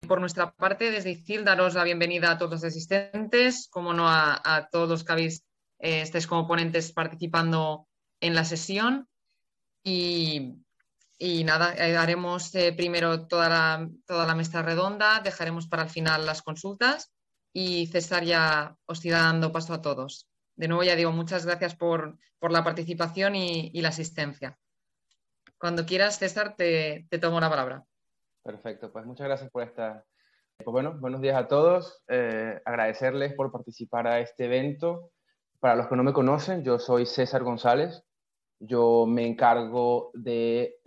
por nuestra parte, desde ICIL, daros la bienvenida a todos los asistentes, como no a todos los que estáis como ponentes participando en la sesión. Y, y nada, haremos primero toda la mesa redonda, dejaremos para el final las consultas y César ya os irá dando paso a todos. De nuevo, ya digo, muchas gracias por la participación y la asistencia. Cuando quieras, César, te tomo la palabra. Perfecto, pues muchas gracias por esta. Pues bueno, buenos días a todos. Agradecerles por participar a este evento. Para los que no me conocen, yo soy César González. Yo me encargo de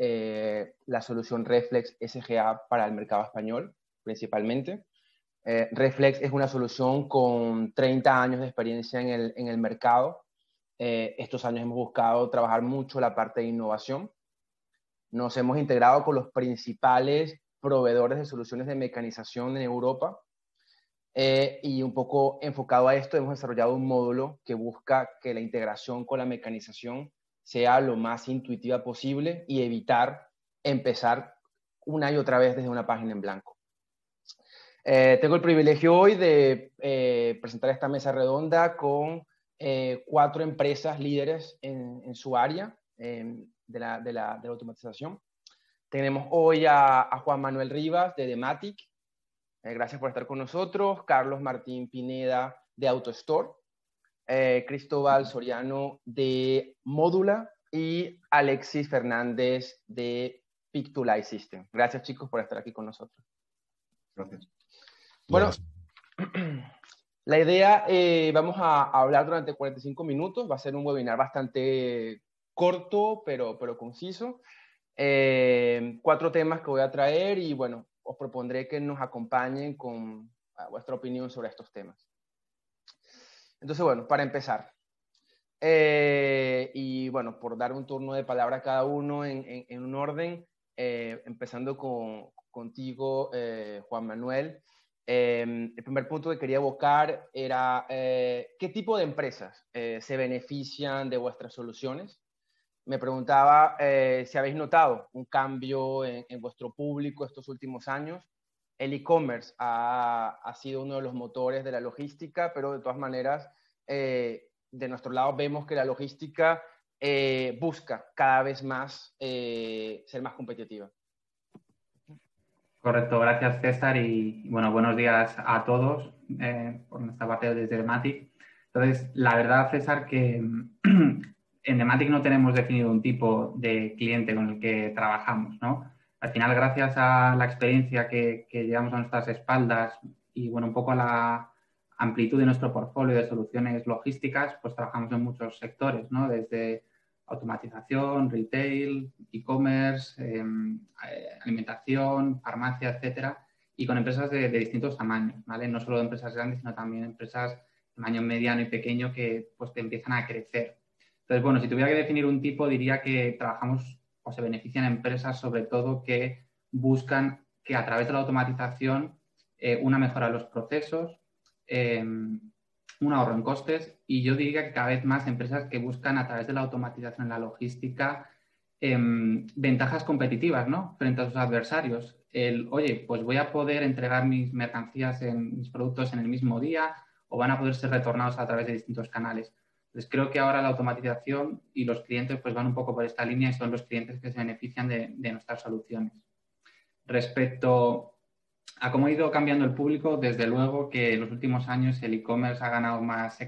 la solución Reflex SGA para el mercado español, principalmente. Reflex es una solución con 30 años de experiencia en el mercado. Estos años hemos buscado trabajar mucho la parte de innovación. Nos hemos integrado con los principales proveedores de soluciones de mecanización en Europa y un poco enfocado a esto hemos desarrollado un módulo que busca que la integración con la mecanización sea lo más intuitiva posible y evitar empezar una y otra vez desde una página en blanco. Tengo el privilegio hoy de presentar esta mesa redonda con 4 empresas líderes en su área de la automatización. Tenemos hoy a Juan Manuel Rivas de Dematic. Gracias por estar con nosotros. Carlos Martín Pineda de AutoStore. Cristóbal Soriano de Módula y Alexis Fernández de Pictolife System. Gracias, chicos, por estar aquí con nosotros. Gracias. Bueno, la idea, vamos a hablar durante 45 minutos. Va a ser un webinar bastante corto, pero conciso. 4 temas que voy a traer y, bueno, os propondré que nos acompañen con vuestra opinión sobre estos temas. Entonces, bueno, para empezar. Y, bueno, por dar un turno de palabra a cada uno en un orden, empezando contigo, Juan Manuel. El primer punto que quería evocar era ¿qué tipo de empresas se benefician de vuestras soluciones? Me preguntaba si habéis notado un cambio en vuestro público estos últimos años. El e-commerce ha sido uno de los motores de la logística, pero de todas maneras, de nuestro lado vemos que la logística busca cada vez más ser más competitiva. Correcto, gracias César y bueno, buenos días a todos por nuestra parte desde Dematic. Entonces, la verdad César que en Dematic no tenemos definido un tipo de cliente con el que trabajamos, ¿no? Al final, gracias a la experiencia que llevamos a nuestras espaldas y bueno, un poco a la amplitud de nuestro portfolio de soluciones logísticas, pues trabajamos en muchos sectores, ¿no? Desde automatización, retail, e-commerce, alimentación, farmacia, etcétera, y con empresas de distintos tamaños, ¿vale? No solo de empresas grandes, sino también empresas de tamaño mediano y pequeño que pues te empiezan a crecer. Entonces, bueno, si tuviera que definir un tipo, diría que trabajamos o se benefician empresas sobre todo que buscan que a través de la automatización una mejora de los procesos, un ahorro en costes y yo diría que cada vez más empresas que buscan a través de la automatización en la logística ventajas competitivas, ¿no? Frente a sus adversarios. Oye, pues voy a poder entregar mis mercancías, mis productos en el mismo día o van a poder ser retornados a través de distintos canales. Entonces creo que ahora la automatización y los clientes pues van un poco por esta línea y son los clientes que se benefician de nuestras soluciones. Respecto a cómo ha ido cambiando el público, desde luego que en los últimos años el e-commerce ha ganado más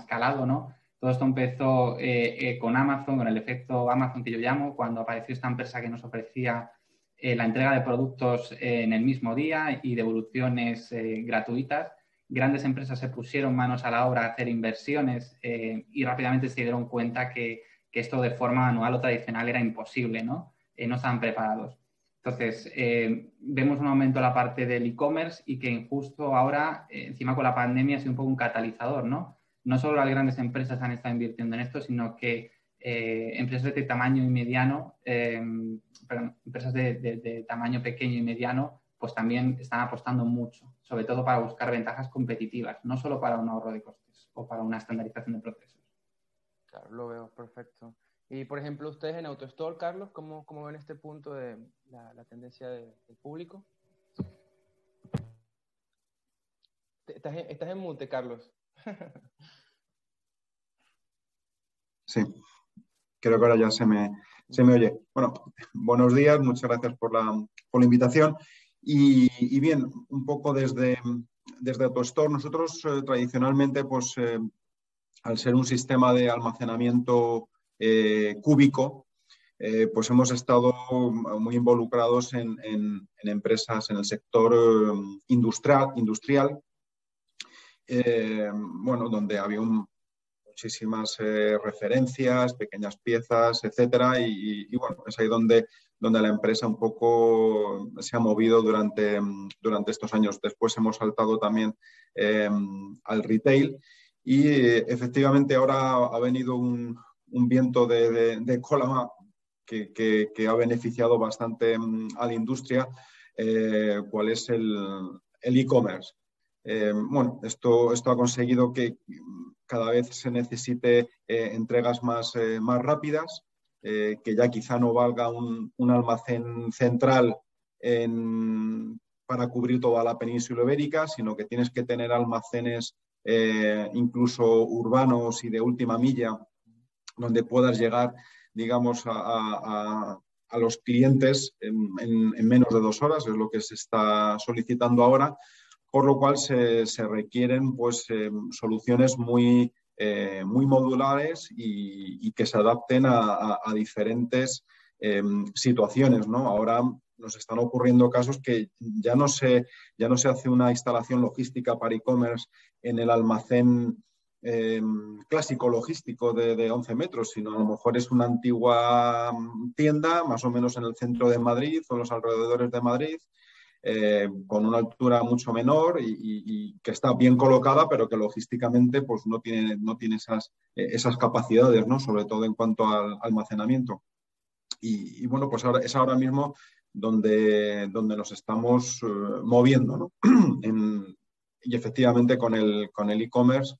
calado, ¿no? Todo esto empezó con Amazon, con el efecto Amazon que yo llamo, cuando apareció esta empresa que nos ofrecía la entrega de productos en el mismo día y devoluciones gratuitas. Grandes empresas se pusieron manos a la obra a hacer inversiones y rápidamente se dieron cuenta que esto de forma manual o tradicional era imposible, ¿no? No estaban preparados. Entonces, vemos un aumento en la parte del e-commerce y que justo ahora, encima con la pandemia, ha sido un poco un catalizador, ¿no? No solo las grandes empresas han estado invirtiendo en esto, sino que empresas de tamaño y mediano, empresas de tamaño pequeño y mediano, pues también están apostando mucho, sobre todo para buscar ventajas competitivas, no solo para un ahorro de costes o para una estandarización de procesos. Claro, lo veo, perfecto. Y, por ejemplo, ustedes en AutoStore, Carlos, ¿cómo ven este punto de la tendencia del público? Estás en mute, Carlos. Sí, creo que ahora ya se me oye. Bueno, buenos días, muchas gracias por la invitación. Y bien, un poco desde AutoStore, nosotros tradicionalmente, pues al ser un sistema de almacenamiento cúbico, pues hemos estado muy involucrados en empresas en el sector industrial, bueno, donde había muchísimas referencias, pequeñas piezas, etcétera, y bueno, es ahí donde la empresa un poco se ha movido durante estos años. Después hemos saltado también al retail y efectivamente ahora ha venido un viento de cola que ha beneficiado bastante a la industria, cuál es el e-commerce. Bueno, esto ha conseguido que cada vez se necesite entregas más rápidas, que ya quizá no valga un almacén central para cubrir toda la península ibérica, sino que tienes que tener almacenes incluso urbanos y de última milla, donde puedas llegar, digamos, a los clientes en menos de 2 horas, es lo que se está solicitando ahora, por lo cual se requieren pues, soluciones muy modulares y que se adapten a diferentes situaciones, ¿no? Ahora nos están ocurriendo casos que ya no se hace una instalación logística para e-commerce en el almacén clásico logístico de 11 metros, sino a lo mejor es una antigua tienda, más o menos en el centro de Madrid o en los alrededores de Madrid, con una altura mucho menor y que está bien colocada, pero que logísticamente pues, no tiene esas capacidades, ¿no? Sobre todo en cuanto al almacenamiento. Y bueno, pues ahora, es ahora mismo donde nos estamos moviendo, ¿no? Y efectivamente con el e-commerce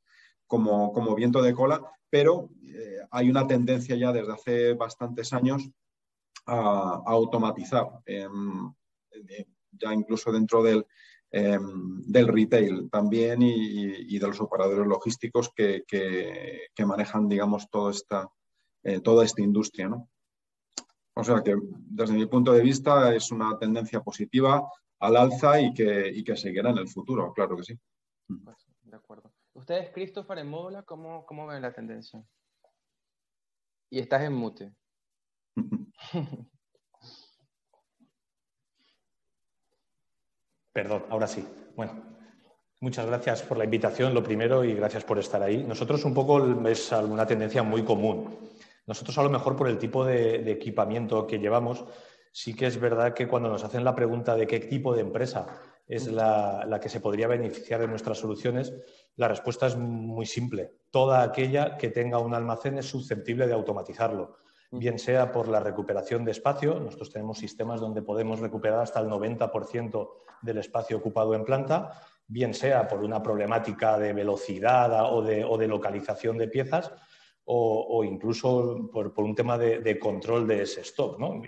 como viento de cola, pero hay una tendencia ya desde hace bastantes años a automatizar, ya incluso dentro del retail también y de los operadores logísticos que manejan, digamos, toda esta industria, ¿no? O sea que desde mi punto de vista es una tendencia positiva al alza y que seguirá en el futuro, claro que sí. Pues, de acuerdo. Ustedes, Christopher, en Módula, ¿cómo ven la tendencia? Y estás en mute. Perdón, ahora sí. Bueno, muchas gracias por la invitación, lo primero, y gracias por estar ahí. Nosotros un poco es alguna tendencia muy común. Nosotros a lo mejor por el tipo de equipamiento que llevamos, sí que es verdad que cuando nos hacen la pregunta de qué tipo de empresa es la que se podría beneficiar de nuestras soluciones, la respuesta es muy simple. Toda aquella que tenga un almacén es susceptible de automatizarlo. Bien sea por la recuperación de espacio, nosotros tenemos sistemas donde podemos recuperar hasta el 90% del espacio ocupado en planta, bien sea por una problemática de velocidad o de localización de piezas, o incluso por un tema de control de ese stock, ¿no?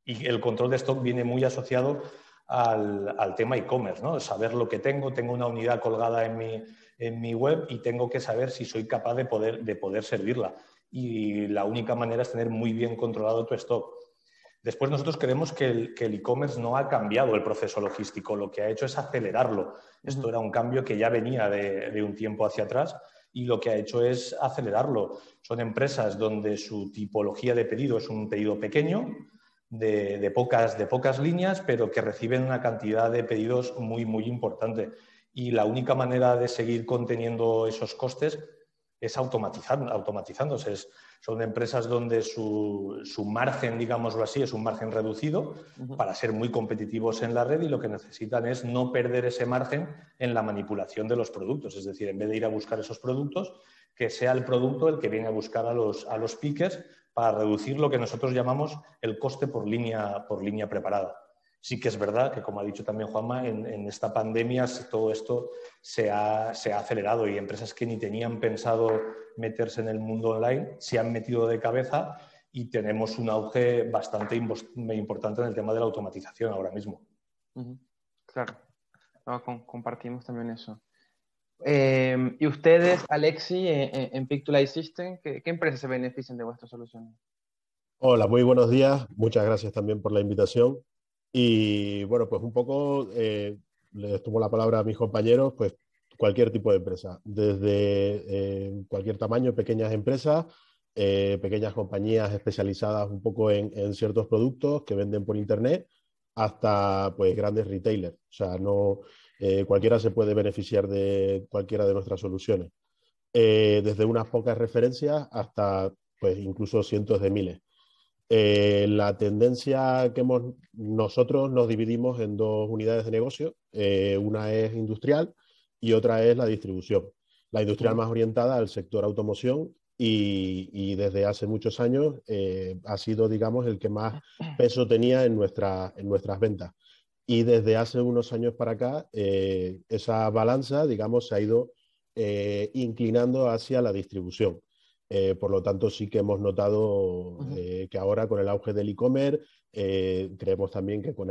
Y el control de stock viene muy asociado al tema e-commerce, ¿no? Saber lo que tengo una unidad colgada en mi web y tengo que saber si soy capaz de poder servirla. Y la única manera es tener muy bien controlado tu stock. Después nosotros creemos que el e-commerce no ha cambiado el proceso logístico, lo que ha hecho es acelerarlo. Esto era un cambio que ya venía de un tiempo hacia atrás y lo que ha hecho es acelerarlo. Son empresas donde su tipología de pedido es un pedido pequeño, de pocas líneas, pero que reciben una cantidad de pedidos muy, muy importante. Y la única manera de seguir conteniendo esos costes es automatizándose. Son empresas donde su margen, digámoslo así, es un margen reducido para ser muy competitivos en la red y lo que necesitan es no perder ese margen en la manipulación de los productos. Es decir, en vez de ir a buscar esos productos, que sea el producto el que viene a buscar a los pickers para reducir lo que nosotros llamamos el coste por línea preparada. Sí que es verdad que, como ha dicho también Juanma, en esta pandemia todo esto se ha acelerado y empresas que ni tenían pensado meterse en el mundo online se han metido de cabeza y tenemos un auge bastante importante en el tema de la automatización ahora mismo. Claro, no, compartimos también eso. Y ustedes, Alexi, en Pictolife System, ¿qué empresas se benefician de vuestras soluciones? Hola, muy buenos días. Muchas gracias también por la invitación. Y bueno, pues un poco les tomo la palabra a mis compañeros, pues cualquier tipo de empresa, desde cualquier tamaño, pequeñas empresas, pequeñas compañías especializadas un poco en ciertos productos que venden por internet, hasta pues grandes retailers. O sea, no cualquiera se puede beneficiar de cualquiera de nuestras soluciones. Desde unas pocas referencias hasta pues incluso cientos de miles. La tendencia que nosotros nos dividimos en dos unidades de negocio. Una es industrial y otra es la distribución. La industrial más orientada al sector automoción y desde hace muchos años ha sido, digamos, el que más peso tenía en nuestras ventas. Y desde hace unos años para acá, esa balanza, digamos, se ha ido inclinando hacia la distribución. Por lo tanto, sí que hemos notado que ahora con el auge del e-commerce, creemos también que con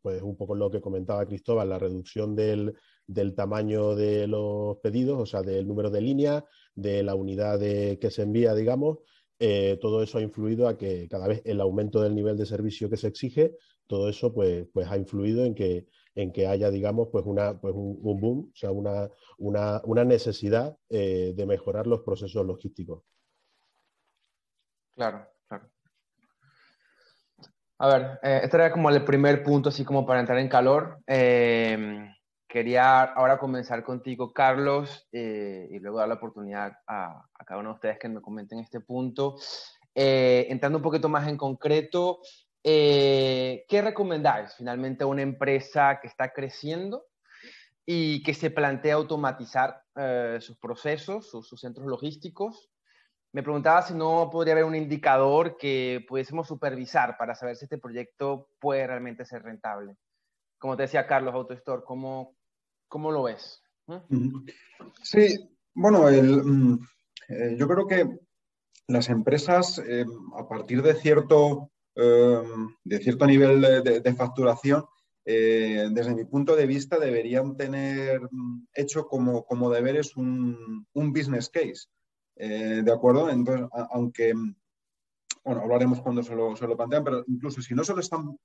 pues un poco lo que comentaba Cristóbal, la reducción del tamaño de los pedidos, o sea, del número de líneas, de la unidad que se envía, digamos, todo eso ha influido a que cada vez el aumento del nivel de servicio que se exige, todo eso pues ha influido en que haya, digamos, pues un boom, o sea, una necesidad de mejorar los procesos logísticos. Claro, claro. A ver, este era como el primer punto, así como para entrar en calor. Quería ahora comenzar contigo, Carlos, y luego dar la oportunidad a cada uno de ustedes que me comenten este punto. Entrando un poquito más en concreto, ¿qué recomendáis finalmente a una empresa que está creciendo y que se plantea automatizar sus procesos, sus centros logísticos? Me preguntaba si no podría haber un indicador que pudiésemos supervisar para saber si este proyecto puede realmente ser rentable. Como te decía Carlos, AutoStore, ¿cómo lo ves? Sí, bueno, yo creo que las empresas, a partir de cierto nivel de facturación, desde mi punto de vista, deberían tener hecho como deberes un business case. ¿De acuerdo? Entonces, aunque, bueno, hablaremos cuando se lo plantean, pero incluso si no se lo están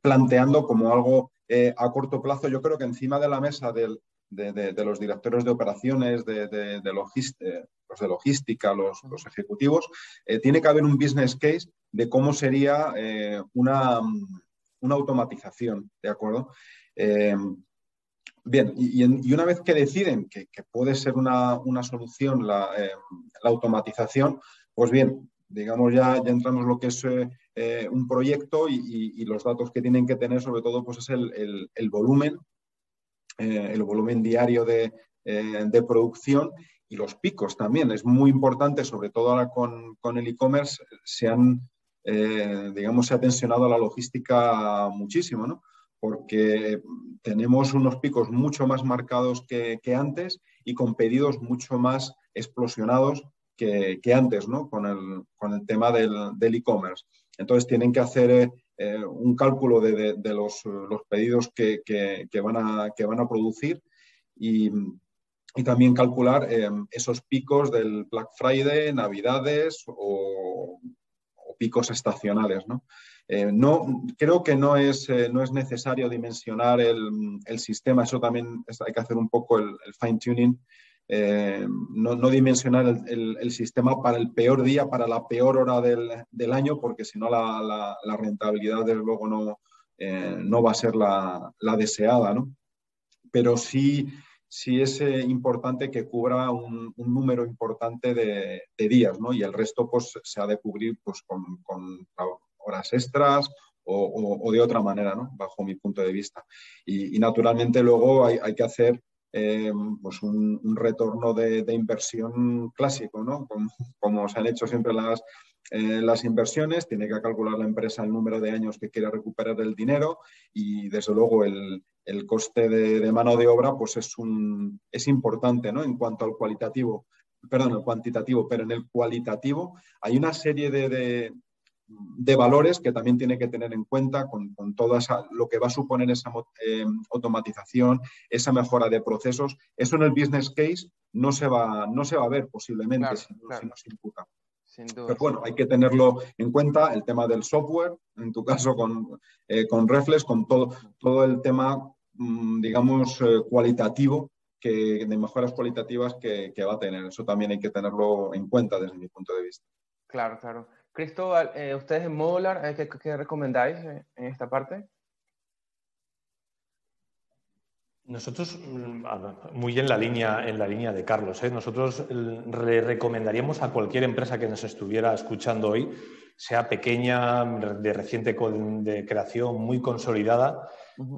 planteando como algo a corto plazo, yo creo que encima de la mesa de los directores de operaciones, los de logística, los ejecutivos, tiene que haber un business case de cómo sería una automatización, ¿de acuerdo? Bien, y una vez que deciden que puede ser una solución la automatización, pues bien, digamos ya entramos en lo que es un proyecto y los datos que tienen que tener sobre todo pues es el volumen diario de producción y los picos también. Es muy importante, sobre todo ahora con el e-commerce, se ha tensionado la logística muchísimo, ¿no? Porque tenemos unos picos mucho más marcados que antes y con pedidos mucho más explosionados que antes, ¿no? Con el tema del e-commerce. Entonces tienen que hacer un cálculo de los pedidos que van a producir y también calcular esos picos del Black Friday, Navidades o picos estacionales, ¿no? Creo que no es necesario dimensionar el sistema, eso también hay que hacer un poco el fine-tuning, no dimensionar el sistema para el peor día, para la peor hora del año, porque si no la rentabilidad desde luego no va a ser la deseada, ¿no? Pero sí es importante que cubra un número importante de días, ¿no? Y el resto pues se ha de cubrir pues, con horas extras o de otra manera, ¿no? Bajo mi punto de vista. Y naturalmente luego hay que hacer pues un retorno de inversión clásico, ¿no? Como se han hecho siempre las inversiones, tiene que calcular la empresa el número de años que quiere recuperar el dinero y desde luego el coste de mano de obra pues es importante, ¿no? En cuanto al el cuantitativo, pero en el cualitativo hay una serie de valores que también tiene que tener en cuenta con todo lo que va a suponer esa automatización, esa mejora de procesos. Eso en el business case no se va a ver posiblemente, Claro, si claro. no se imputa. Sin duda. Pero bueno, hay que tenerlo en cuenta, el tema del software, en tu caso con Reflex, con todo el tema, digamos, cualitativo, de mejoras cualitativas que va a tener. Eso también hay que tenerlo en cuenta desde mi punto de vista. Claro, claro. Cristóbal, ustedes en Modular, ¿qué recomendáis en esta parte? Nosotros, muy en la línea de Carlos, nosotros le recomendaríamos a cualquier empresa que nos estuviera escuchando hoy, sea pequeña, de reciente de creación, muy consolidada,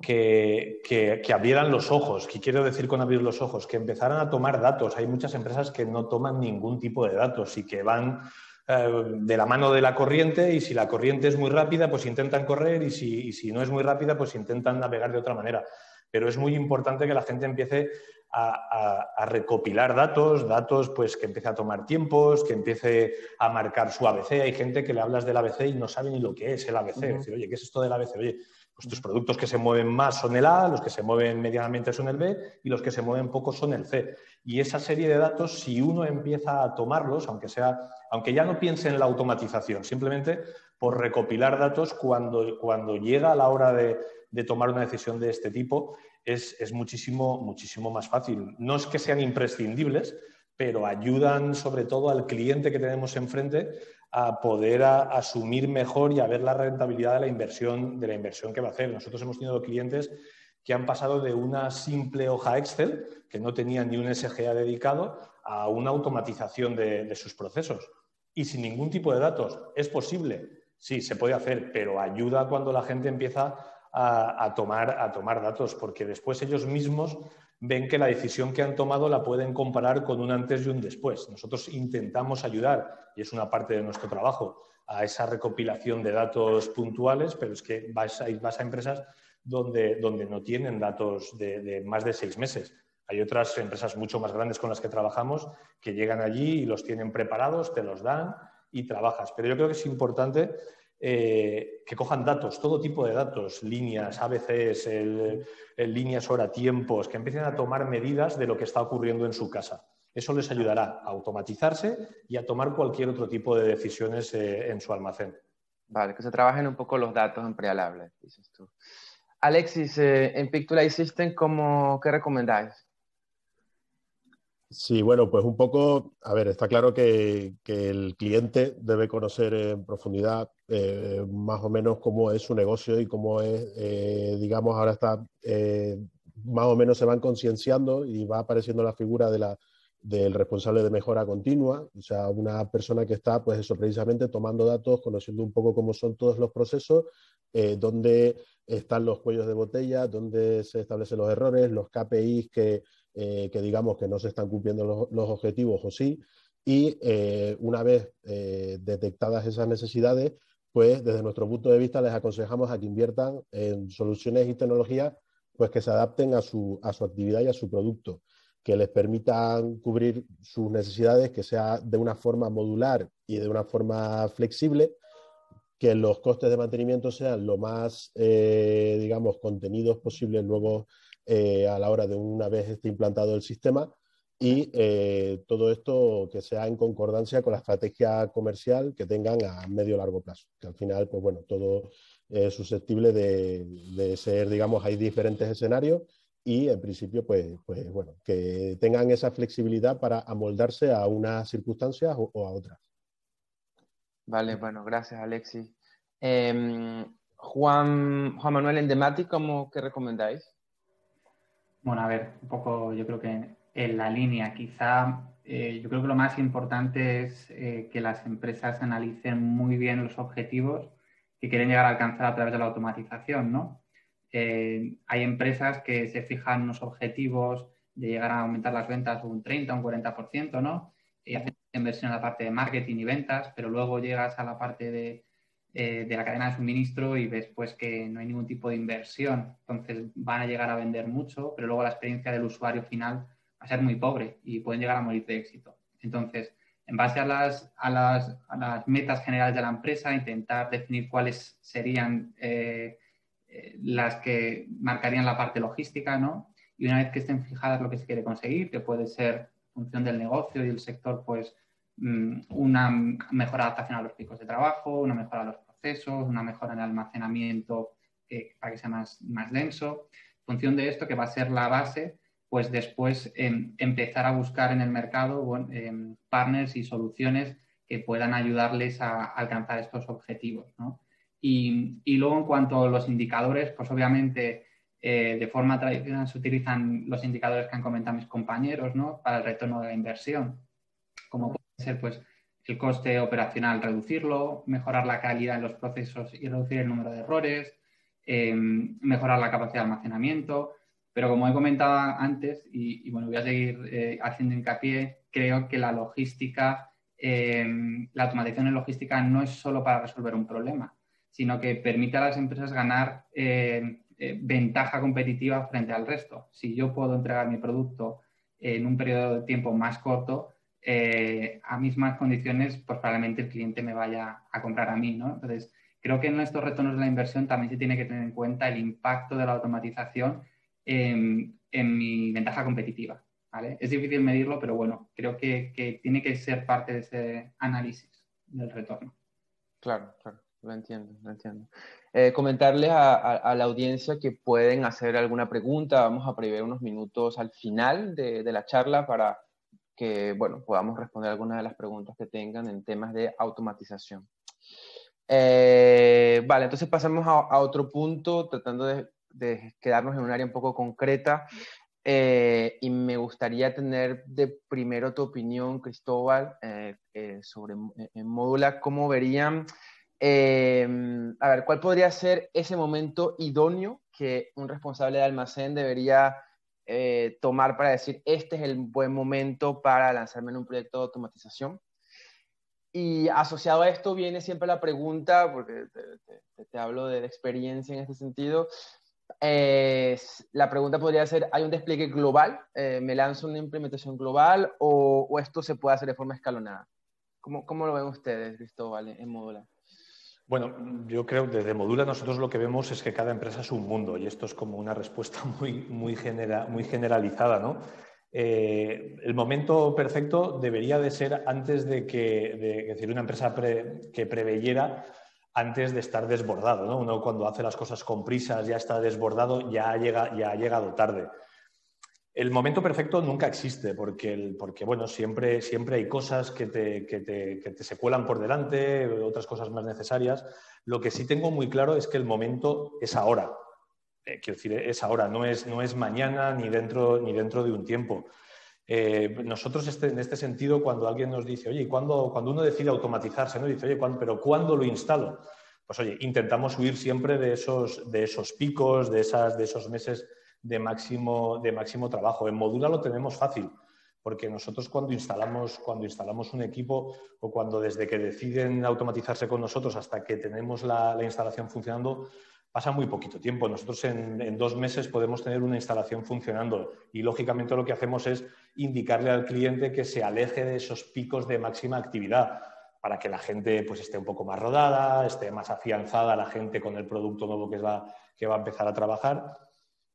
que abrieran los ojos. ¿Qué quiero decir con abrir los ojos? Que empezaran a tomar datos. Hay muchas empresas que no toman ningún tipo de datos y que van de la mano de la corriente, y si la corriente es muy rápida, pues intentan correr, y si no es muy rápida, pues intentan navegar de otra manera. Pero es muy importante que la gente empiece a recopilar datos pues que empiece a tomar tiempos, que empiece a marcar su ABC. Hay gente que le hablas del ABC y no sabe ni lo que es el ABC. Es decir, oye, ¿qué es esto del ABC? Oye, pues tus productos que se mueven más son el A, los que se mueven medianamente son el B y los que se mueven poco son el C. Y esa serie de datos, si uno empieza a tomarlos, aunque ya no piense en la automatización, simplemente por recopilar datos, cuando llega a la hora de tomar una decisión de este tipo, es muchísimo, muchísimo más fácil. No es que sean imprescindibles, pero ayudan sobre todo al cliente que tenemos enfrente a poder asumir mejor y a ver la rentabilidad de la inversión que va a hacer. Nosotros hemos tenido clientes que han pasado de una simple hoja Excel, que no tenía ni un SGA dedicado, a una automatización de sus procesos. Y sin ningún tipo de datos. ¿Es posible? Sí, se puede hacer, pero ayuda cuando la gente empieza a tomar datos, porque después ellos mismos ven que la decisión que han tomado la pueden comparar con un antes y un después. Nosotros intentamos ayudar, y es una parte de nuestro trabajo, a esa recopilación de datos puntuales, pero es que vas a empresas donde no tienen datos de más de 6 meses. Hay otras empresas mucho más grandes con las que trabajamos que llegan allí y los tienen preparados, te los dan y trabajas. Pero yo creo que es importante que cojan datos, todo tipo de datos, líneas, ABCs, líneas hora, tiempos, que empiecen a tomar medidas de lo que está ocurriendo en su casa. Eso les ayudará a automatizarse y a tomar cualquier otro tipo de decisiones en su almacén. Vale, que se trabajen un poco los datos en prealable, dices tú. Alexis, en Pictolife System, ¿qué recomendáis? Sí, bueno, pues un poco, a ver, está claro que el cliente debe conocer en profundidad más o menos cómo es su negocio y cómo es, digamos, ahora está, más o menos se van concienciando y va apareciendo la figura del responsable de mejora continua, o sea, una persona que está, pues eso, precisamente tomando datos, conociendo un poco cómo son todos los procesos, dónde están los cuellos de botella, dónde se establecen los errores, los KPIs que digamos que no se están cumpliendo los objetivos o sí, y una vez detectadas esas necesidades, pues desde nuestro punto de vista les aconsejamos a que inviertan en soluciones y tecnologías pues, que se adapten a su actividad y a su producto, que les permitan cubrir sus necesidades, que sea de una forma modular y de una forma flexible, que los costes de mantenimiento sean lo más, digamos, contenidos posibles luego a la hora de una vez esté implantado el sistema, y todo esto que sea en concordancia con la estrategia comercial que tengan a medio o largo plazo, que al final, pues bueno, todo es susceptible de ser, digamos, hay diferentes escenarios y en principio, pues bueno, que tengan esa flexibilidad para amoldarse a unas circunstancias o a otras. Vale, bueno, gracias, Alexis. Juan Manuel, en Dematic, ¿qué recomendáis? Bueno, a ver, un poco yo creo que en la línea, quizá yo creo que lo más importante es que las empresas analicen muy bien los objetivos que quieren llegar a alcanzar a través de la automatización, ¿no? Hay empresas que se fijan unos objetivos de llegar a aumentar las ventas un 30, un 40%, ¿no? Y hacen inversión en la parte de marketing y ventas, pero luego llegas a la parte de la cadena de suministro y ves pues que no hay ningún tipo de inversión. Entonces van a llegar a vender mucho, pero luego la experiencia del usuario final va a ser muy pobre y pueden llegar a morir de éxito. Entonces, en base a las metas generales de la empresa, intentar definir cuáles serían las que marcarían la parte logística, ¿no? Y una vez que estén fijadas lo que se quiere conseguir, que puede ser en función del negocio y el sector, pues una mejor adaptación a los picos de trabajo, una mejora de los procesos, una mejora en el almacenamiento para que sea más denso. En función de esto, que va a ser la base, pues después empezar a buscar en el mercado partners y soluciones que puedan ayudarles a alcanzar estos objetivos, ¿no? Y luego, en cuanto a los indicadores, pues obviamente de forma tradicional se utilizan los indicadores que han comentado mis compañeros, ¿no? Para el retorno de la inversión, como puede ser pues, el coste operacional, reducirlo, mejorar la calidad de los procesos y reducir el número de errores, mejorar la capacidad de almacenamiento. Pero como he comentado antes, y bueno, voy a seguir haciendo hincapié, creo que la logística, la automatización en logística no es solo para resolver un problema, sino que permite a las empresas ganar ventaja competitiva frente al resto. Si yo puedo entregar mi producto en un periodo de tiempo más corto, a mismas condiciones, pues probablemente el cliente me vaya a comprar a mí, ¿no? Entonces, creo que en estos retornos de la inversión también se tiene que tener en cuenta el impacto de la automatización en mi ventaja competitiva, ¿vale? Es difícil medirlo, pero bueno, creo que tiene que ser parte de ese análisis del retorno. Claro, claro. Lo entiendo, lo entiendo. Comentarles a la audiencia que pueden hacer alguna pregunta. Vamos a prever unos minutos al final de la charla para que, bueno, podamos responder algunas de las preguntas que tengan en temas de automatización. Vale, entonces pasamos a otro punto, tratando de quedarnos en un área un poco concreta. Y me gustaría tener de primero tu opinión, Cristóbal, sobre en Modula, cómo verían... a ver, ¿cuál podría ser ese momento idóneo que un responsable de almacén debería tomar para decir, este es el buen momento para lanzarme en un proyecto de automatización? Y asociado a esto viene siempre la pregunta, porque te hablo de experiencia en este sentido, la pregunta podría ser, ¿hay un despliegue global? ¿Me lanzo una implementación global o esto se puede hacer de forma escalonada? ¿Cómo lo ven ustedes, Cristóbal, en Modula? Bueno, yo creo que desde Modula nosotros lo que vemos es que cada empresa es un mundo y esto es como una respuesta muy generalizada, ¿no? El momento perfecto debería de ser antes es decir, una empresa que preveyera antes de estar desbordado, ¿no? Uno cuando hace las cosas con prisas ya está desbordado, ya ha llegado tarde. El momento perfecto nunca existe porque bueno, siempre hay cosas que se cuelan por delante, otras cosas más necesarias. Lo que sí tengo muy claro es que el momento es ahora. Quiero decir, es ahora, no es mañana ni dentro de un tiempo. Nosotros en este sentido, cuando alguien nos dice, oye, cuando uno decide automatizarse, ¿no? Dice, oye, ¿pero cuándo lo instalo? Pues oye, intentamos huir siempre de esos picos, de esos meses de máximo trabajo. En Modula lo tenemos fácil, porque nosotros cuando instalamos un equipo o cuando desde que deciden automatizarse con nosotros hasta que tenemos la instalación funcionando, pasa muy poquito tiempo. Nosotros en 2 meses podemos tener una instalación funcionando y, lógicamente, lo que hacemos es indicarle al cliente que se aleje de esos picos de máxima actividad para que la gente pues, esté un poco más rodada, esté más afianzada la gente con el producto nuevo que va a empezar a trabajar.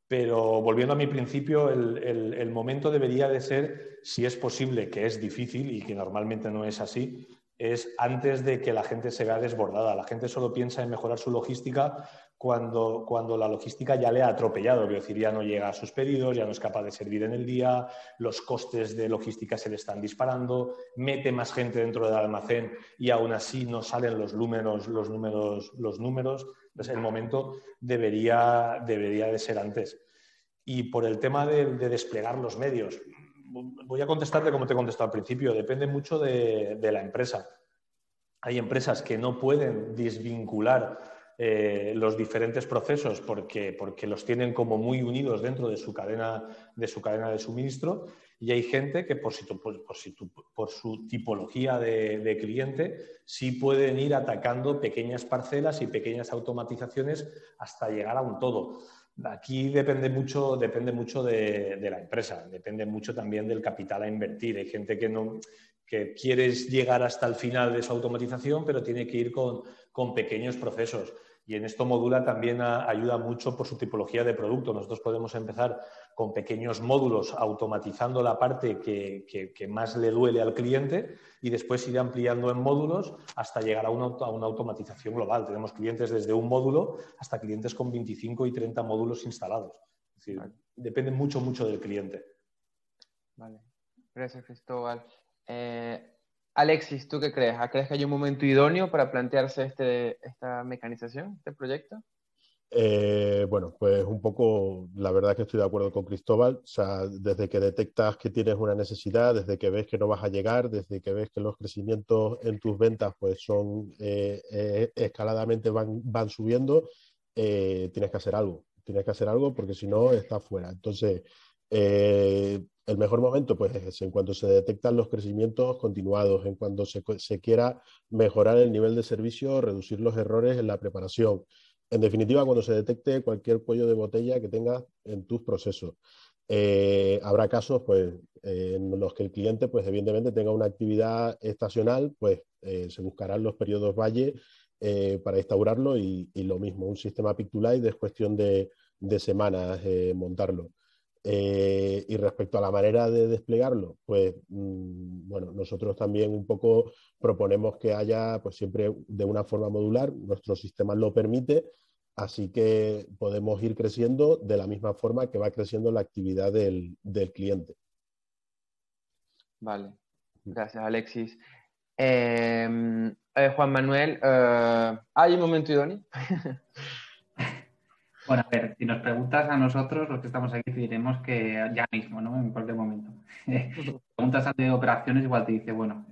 Pero volviendo a mi principio, el momento debería de ser, si es posible, que es difícil y que normalmente no es así, es antes de que la gente se vea desbordada. La gente solo piensa en mejorar su logística cuando la logística ya le ha atropellado, es decir, ya no llega a sus pedidos, ya no es capaz de servir en el día, los costes de logística se le están disparando, mete más gente dentro del almacén y aún así no salen los números. Entonces, el momento debería de ser antes. Y por el tema de desplegar los medios, voy a contestarte como te he contestado al principio, depende mucho de la empresa. Hay empresas que no pueden desvincular los diferentes procesos porque los tienen como muy unidos dentro de su cadena de suministro, y hay gente que por su tipología de cliente sí pueden ir atacando pequeñas parcelas y pequeñas automatizaciones hasta llegar a un todo. Aquí depende mucho de la empresa, depende mucho también del capital a invertir. Hay gente que que quieres llegar hasta el final de esa automatización, pero tiene que ir con pequeños procesos. Y en esto Modula también ayuda mucho por su tipología de producto. Nosotros podemos empezar con pequeños módulos automatizando la parte que más le duele al cliente y después ir ampliando en módulos hasta llegar a una automatización global. Tenemos clientes desde un módulo hasta clientes con 25 y 30 módulos instalados. Es decir, depende mucho, mucho del cliente. Vale. Gracias, Cristóbal. Alexis, ¿tú qué crees? ¿Crees que hay un momento idóneo para plantearse esta mecanización, este proyecto? Bueno, pues un poco, la verdad es que estoy de acuerdo con Cristóbal. O sea, desde que detectas que tienes una necesidad, desde que ves que no vas a llegar, desde que ves que los crecimientos en tus ventas pues son escaladamente van subiendo, tienes que hacer algo. Tienes que hacer algo porque si no, estás fuera. Entonces, el mejor momento pues es en cuanto se detectan los crecimientos continuados, en cuanto se quiera mejorar el nivel de servicio, reducir los errores en la preparación. En definitiva, cuando se detecte cualquier cuello de botella que tengas en tus procesos. Habrá casos pues, en los que el cliente, pues, evidentemente, tenga una actividad estacional, pues se buscarán los periodos valle para instaurarlo y lo mismo, un sistema Pick-to-Light es cuestión de semanas montarlo. Y respecto a la manera de desplegarlo, pues bueno, nosotros también un poco proponemos que haya pues siempre de una forma modular, nuestro sistema lo permite, así que podemos ir creciendo de la misma forma que va creciendo la actividad del cliente. Vale, gracias, Alexis. Juan Manuel, ¿hay un momento idóneo? Bueno, a ver, si nos preguntas a nosotros, los que estamos aquí, te diremos que ya mismo, ¿no? En cualquier momento. Preguntas al de operaciones, igual te dice, bueno,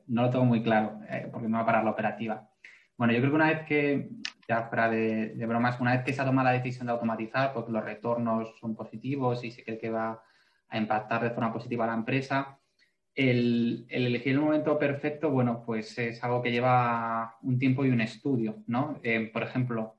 no lo tengo muy claro, porque me va a parar la operativa. Bueno, yo creo que una vez que, ya fuera de bromas, una vez que se ha tomado la decisión de automatizar, porque los retornos son positivos y se cree que va a impactar de forma positiva a la empresa, el elegir el momento perfecto, bueno, pues es algo que lleva un tiempo y un estudio, ¿no? Por ejemplo,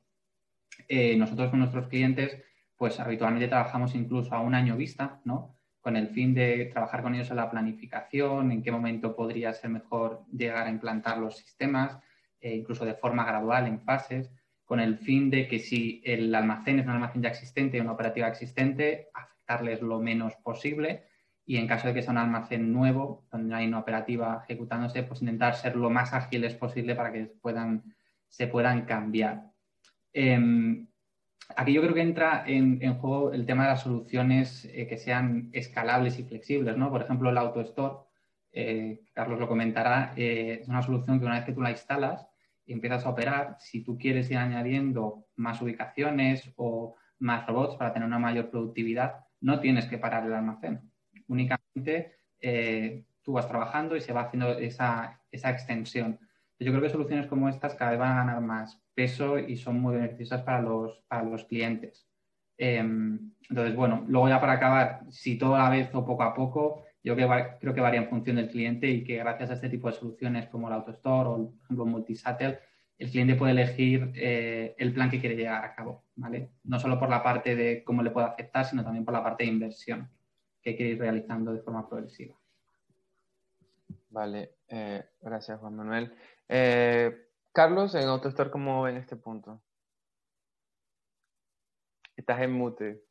nosotros con nuestros clientes, pues habitualmente trabajamos incluso a un año vista, ¿no? Con el fin de trabajar con ellos en la planificación, en qué momento podría ser mejor llegar a implantar los sistemas, incluso de forma gradual, en fases, con el fin de que si el almacén es un almacén ya existente, una operativa existente, afectarles lo menos posible y en caso de que sea un almacén nuevo, donde hay una operativa ejecutándose, pues intentar ser lo más ágiles posible para que se puedan cambiar. Aquí yo creo que entra en juego el tema de las soluciones que sean escalables y flexibles, ¿no? Por ejemplo, el AutoStore, Carlos lo comentará, es una solución que una vez que tú la instalas y empiezas a operar, si tú quieres ir añadiendo más ubicaciones o más robots para tener una mayor productividad, no tienes que parar el almacén. Únicamente tú vas trabajando y se va haciendo esa extensión. Yo creo que soluciones como estas cada vez van a ganar más peso y son muy beneficiosas para los clientes. Entonces, bueno, luego ya para acabar, si todo a la vez o poco a poco, yo creo que varía en función del cliente y que gracias a este tipo de soluciones como el AutoStore o, por ejemplo, Multisatel, el cliente puede elegir el plan que quiere llevar a cabo, ¿vale? No solo por la parte de cómo le puede afectar, sino también por la parte de inversión que quiere ir realizando de forma progresiva. Vale, gracias, Juan Manuel. Carlos, en AutoStore, ¿cómo ven este punto? Estás en mute.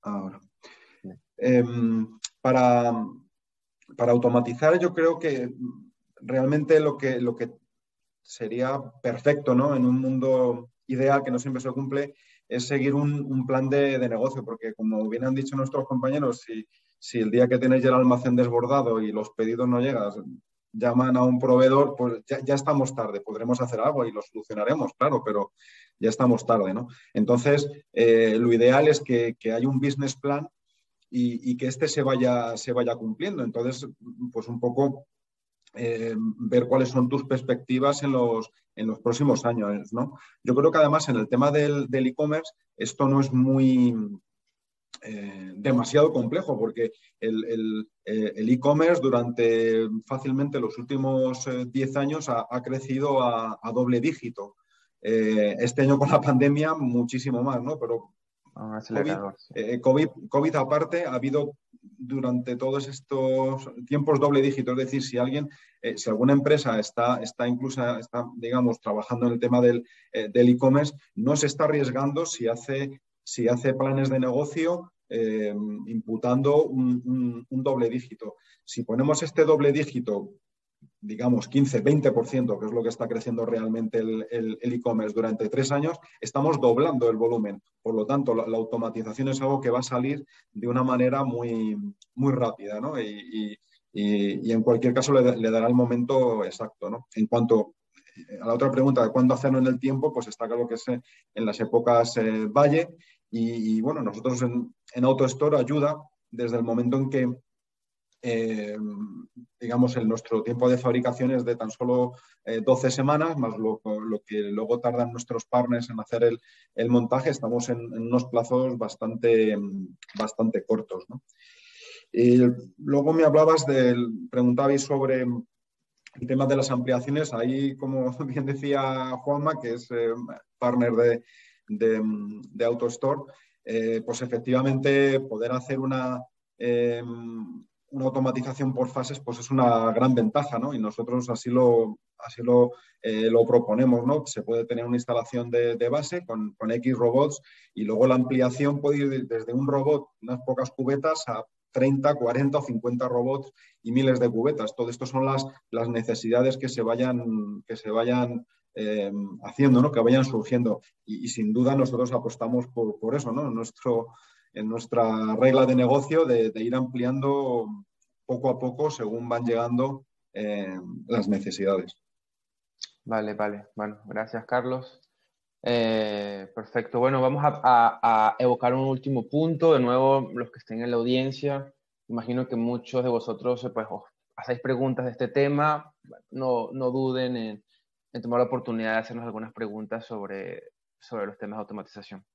Ahora. Para automatizar, yo creo que realmente lo que sería perfecto, ¿no? En un mundo ideal que no siempre se cumple, es seguir un plan de negocio, porque como bien han dicho nuestros compañeros, si el día que tenéis ya el almacén desbordado y los pedidos no llegan, llaman a un proveedor, pues ya estamos tarde. Podremos hacer algo y lo solucionaremos, claro, pero ya estamos tarde, ¿no? Entonces, lo ideal es que haya un business plan y que este se vaya cumpliendo. Entonces, pues un poco ver cuáles son tus perspectivas en los próximos años, ¿no? Yo creo que además en el tema del e-commerce esto no es muy demasiado complejo, porque el e-commerce durante fácilmente los últimos 10 años ha crecido a doble dígito. Este año con la pandemia muchísimo más, ¿no? Pero Un acelerador. COVID aparte, ha habido durante todos estos tiempos doble dígito. Es decir, si alguna empresa está incluso, digamos, trabajando en el tema del e-commerce, no se está arriesgando si hace planes de negocio imputando un doble dígito. Si ponemos este doble dígito, digamos 15, 20%, que es lo que está creciendo realmente el e-commerce durante 3 años, estamos doblando el volumen. Por lo tanto, la automatización es algo que va a salir de una manera muy, muy rápida, ¿no? Y en cualquier caso le dará el momento exacto, ¿no? En cuanto a la otra pregunta de cuándo hacerlo en el tiempo, pues está claro que es en las épocas valle. Y bueno, nosotros en AutoStore ayuda desde el momento en que digamos, nuestro tiempo de fabricación es de tan solo 12 semanas, más lo que luego tardan nuestros partners en hacer el montaje. Estamos en unos plazos bastante cortos, ¿no? Y luego me preguntabais sobre el tema de las ampliaciones. Ahí, como bien decía Juanma, que es partner de AutoStore, pues efectivamente poder hacer una automatización por fases, pues es una gran ventaja, ¿no? Y nosotros así lo proponemos, ¿no? Se puede tener una instalación de base con X robots y luego la ampliación puede ir desde un robot, unas pocas cubetas, a 30, 40 o 50 robots y miles de cubetas. Todo esto son las necesidades que se vayan haciendo, ¿no? Que vayan surgiendo. Y sin duda nosotros apostamos por eso, ¿no? En nuestra regla de negocio de ir ampliando poco a poco según van llegando las necesidades. Vale. Bueno, gracias, Carlos. Perfecto. Bueno, vamos a evocar un último punto. De nuevo, los que estén en la audiencia, imagino que muchos de vosotros pues, os hacéis preguntas de este tema. No duden en tomar la oportunidad de hacernos algunas preguntas sobre los temas de automatización.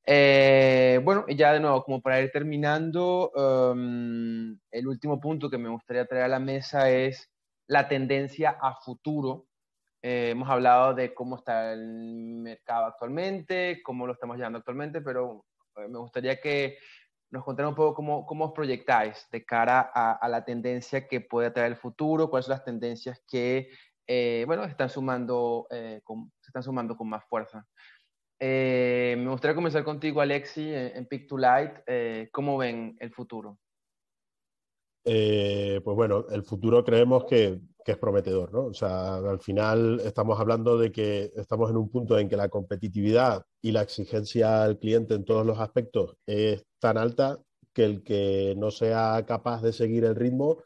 Bueno, y ya de nuevo, como para ir terminando, el último punto que me gustaría traer a la mesa es la tendencia a futuro. Hemos hablado de cómo está el mercado actualmente, cómo lo estamos llevando actualmente, pero me gustaría que nos contaran un poco cómo os proyectáis de cara a la tendencia que puede traer el futuro, cuáles son las tendencias que bueno, se están sumando con más fuerza. Me gustaría comenzar contigo, Alexi, en Pick2Light. ¿Cómo ven el futuro? Pues bueno, el futuro creemos que es prometedor, ¿no? O sea, al final estamos hablando de que estamos en un punto en que la competitividad y la exigencia al cliente en todos los aspectos es tan alta que el que no sea capaz de seguir el ritmo,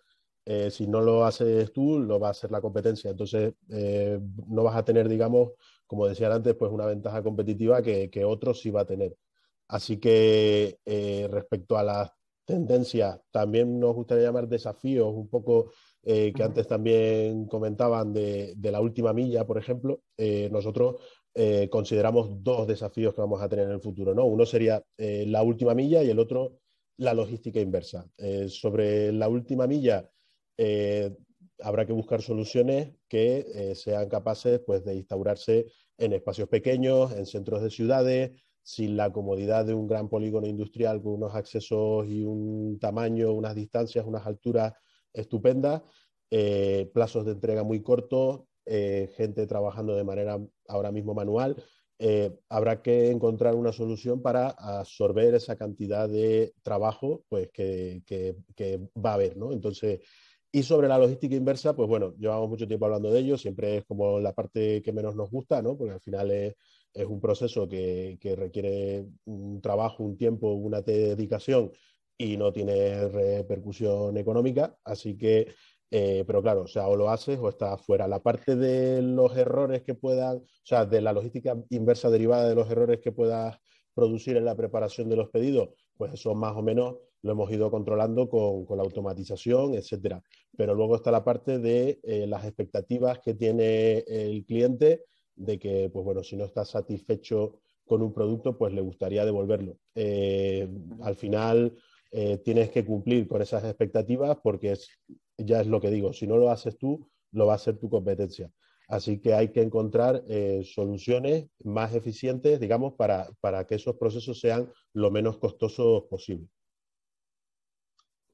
si no lo haces tú, lo va a hacer la competencia. Entonces, no vas a tener, digamos, como decían antes, pues una ventaja competitiva que otros sí va a tener. Así que respecto a las tendencias, también nos gustaría llamar desafíos, un poco que antes también comentaban de la última milla, por ejemplo. Nosotros consideramos 2 desafíos que vamos a tener en el futuro, ¿no? Uno sería la última milla y el otro la logística inversa. Sobre la última milla, habrá que buscar soluciones que sean capaces, pues, de instaurarse en espacios pequeños, en centros de ciudades, sin la comodidad de un gran polígono industrial con unos accesos y un tamaño, unas distancias, unas alturas estupendas, plazos de entrega muy cortos, gente trabajando de manera ahora mismo manual. Habrá que encontrar una solución para absorber esa cantidad de trabajo, pues, que va a haber, ¿no? Entonces, y sobre la logística inversa, pues bueno, llevamos mucho tiempo hablando de ello, siempre es como la parte que menos nos gusta, ¿no? Porque al final es un proceso que requiere un trabajo, un tiempo, una dedicación y no tiene repercusión económica. Así que, pero claro, o sea, o lo haces o estás fuera. La parte de los errores que puedan, o sea, de la logística inversa derivada de los errores que puedas producir en la preparación de los pedidos, pues eso más o menos lo hemos ido controlando con la automatización, etcétera. Pero luego está la parte de las expectativas que tiene el cliente de que, pues bueno, si no está satisfecho con un producto, pues le gustaría devolverlo. Al final tienes que cumplir con esas expectativas porque ya es lo que digo, si no lo haces tú, lo va a hacer tu competencia. Así que hay que encontrar soluciones más eficientes, digamos, para que esos procesos sean lo menos costosos posible.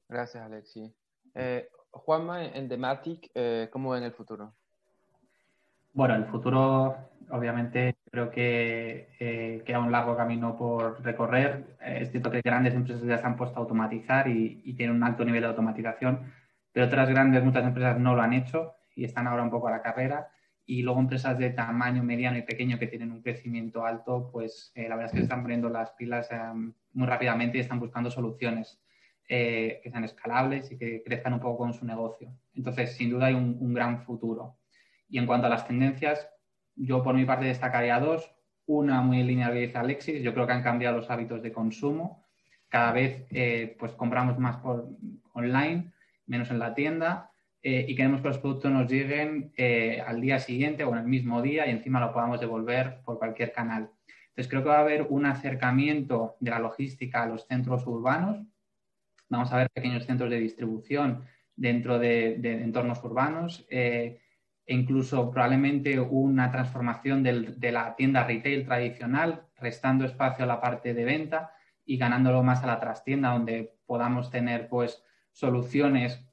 Gracias, Alexi. Juanma, en Dematic, ¿cómo ven el futuro? Bueno, el futuro, obviamente, creo que queda un largo camino por recorrer. Es cierto que grandes empresas ya se han puesto a automatizar y tienen un alto nivel de automatización, pero muchas empresas no lo han hecho y están ahora un poco a la carrera. Y luego empresas de tamaño mediano y pequeño que tienen un crecimiento alto, pues la verdad es que se están poniendo las pilas muy rápidamente y están buscando soluciones que sean escalables y que crezcan un poco con su negocio. Entonces, sin duda hay un gran futuro. Y en cuanto a las tendencias, yo por mi parte destacaría dos. Una muy en línea con lo que dice Alexis, yo creo que han cambiado los hábitos de consumo. Cada vez pues compramos más por online, menos en la tienda, y queremos que los productos nos lleguen al día siguiente o en el mismo día y encima lo podamos devolver por cualquier canal. Entonces creo que va a haber un acercamiento de la logística a los centros urbanos. Vamos a ver pequeños centros de distribución dentro de entornos urbanos, e incluso probablemente una transformación de la tienda retail tradicional, restando espacio a la parte de venta y ganándolo más a la trastienda, donde podamos tener pues soluciones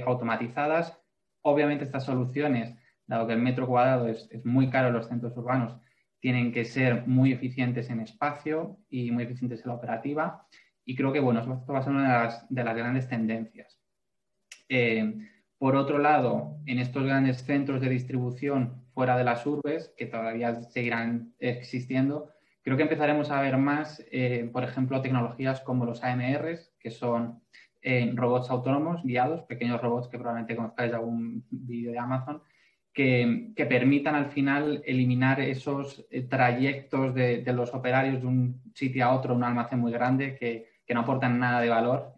automatizadas. Obviamente estas soluciones, dado que el metro cuadrado es muy caro en los centros urbanos, tienen que ser muy eficientes en espacio y muy eficientes en la operativa. Y creo que, bueno, esto va a ser una de las grandes tendencias. Por otro lado, en estos grandes centros de distribución fuera de las urbes, que todavía seguirán existiendo, creo que empezaremos a ver más, por ejemplo, tecnologías como los AMRs, que son robots autónomos guiados, pequeños robots que probablemente conozcáis de algún vídeo de Amazon, que permitan al final eliminar esos trayectos de los operarios de un sitio a otro, un almacén muy grande que no aportan nada de valor,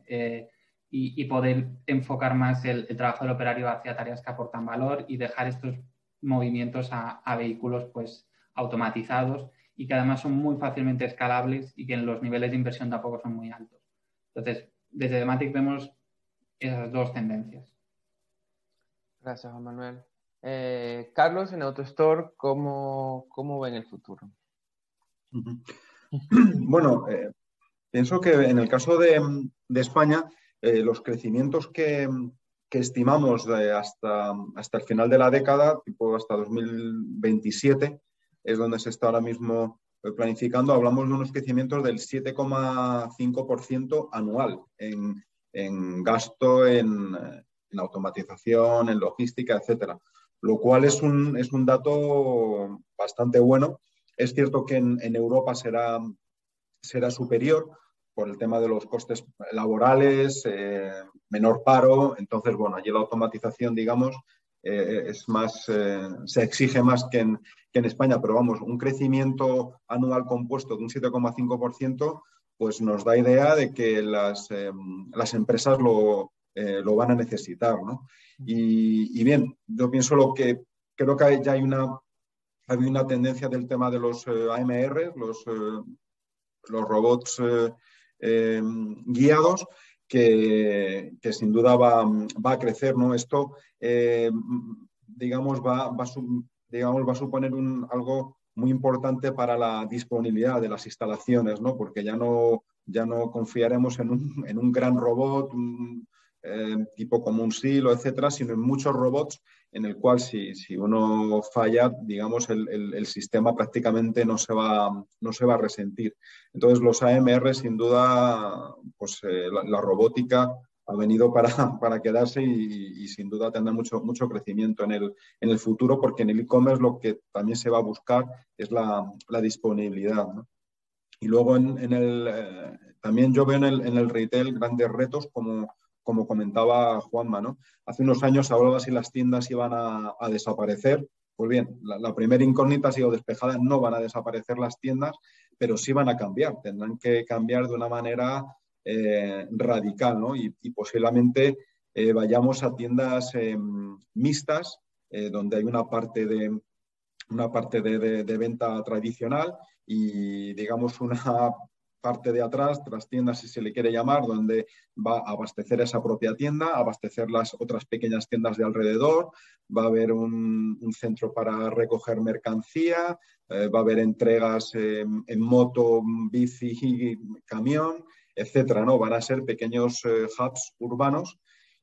y poder enfocar más el trabajo del operario hacia tareas que aportan valor y dejar estos movimientos a vehículos pues automatizados y que además son muy fácilmente escalables y que en los niveles de inversión tampoco son muy altos. Entonces, desde Dematic vemos esas dos tendencias. Gracias, Juan Manuel. Carlos, en AutoStore, ¿cómo ven el futuro? Bueno, pienso que en el caso de España, los crecimientos que estimamos hasta el final de la década, tipo hasta 2027, es donde se está ahora mismo planificando. Hablamos de unos crecimientos del 7,5% anual en gasto, en automatización, en logística, etcétera. Lo cual es un dato bastante bueno. Es cierto que en Europa será superior por el tema de los costes laborales, menor paro. Entonces, bueno, allí la automatización, digamos, es más, se exige más que en España, pero vamos, un crecimiento anual compuesto de un 7,5%, pues nos da idea de que las empresas lo van a necesitar, ¿no? Y bien, yo pienso creo que ya hay una tendencia del tema de los AMR, los robots guiados, que sin duda va a crecer, ¿no? Esto, digamos, va a suponer algo muy importante para la disponibilidad de las instalaciones, ¿no? Porque ya no confiaremos en un gran robot, tipo como un silo, etcétera, sino en muchos robots en el cual si uno falla, digamos, el sistema prácticamente no se va a resentir. Entonces, los AMR, sin duda, pues la robótica ha venido para quedarse y sin duda tendrá mucho crecimiento en el futuro, porque en el e-commerce lo que también se va a buscar es la disponibilidad, ¿no? Y luego también yo veo en el retail grandes retos como comentaba Juanma, ¿no? Hace unos años se hablaba si las tiendas iban a desaparecer. Pues bien, la primera incógnita ha sido despejada. No van a desaparecer las tiendas, pero sí van a cambiar. Tendrán que cambiar de una manera radical, ¿no? Y posiblemente vayamos a tiendas mixtas, donde hay una parte de venta tradicional y, digamos, una parte de atrás, trastienda si se le quiere llamar, donde va a abastecer esa propia tienda, abastecer las otras pequeñas tiendas de alrededor, va a haber un centro para recoger mercancía, va a haber entregas en moto, bici, camión, etcétera, ¿no? Van a ser pequeños hubs urbanos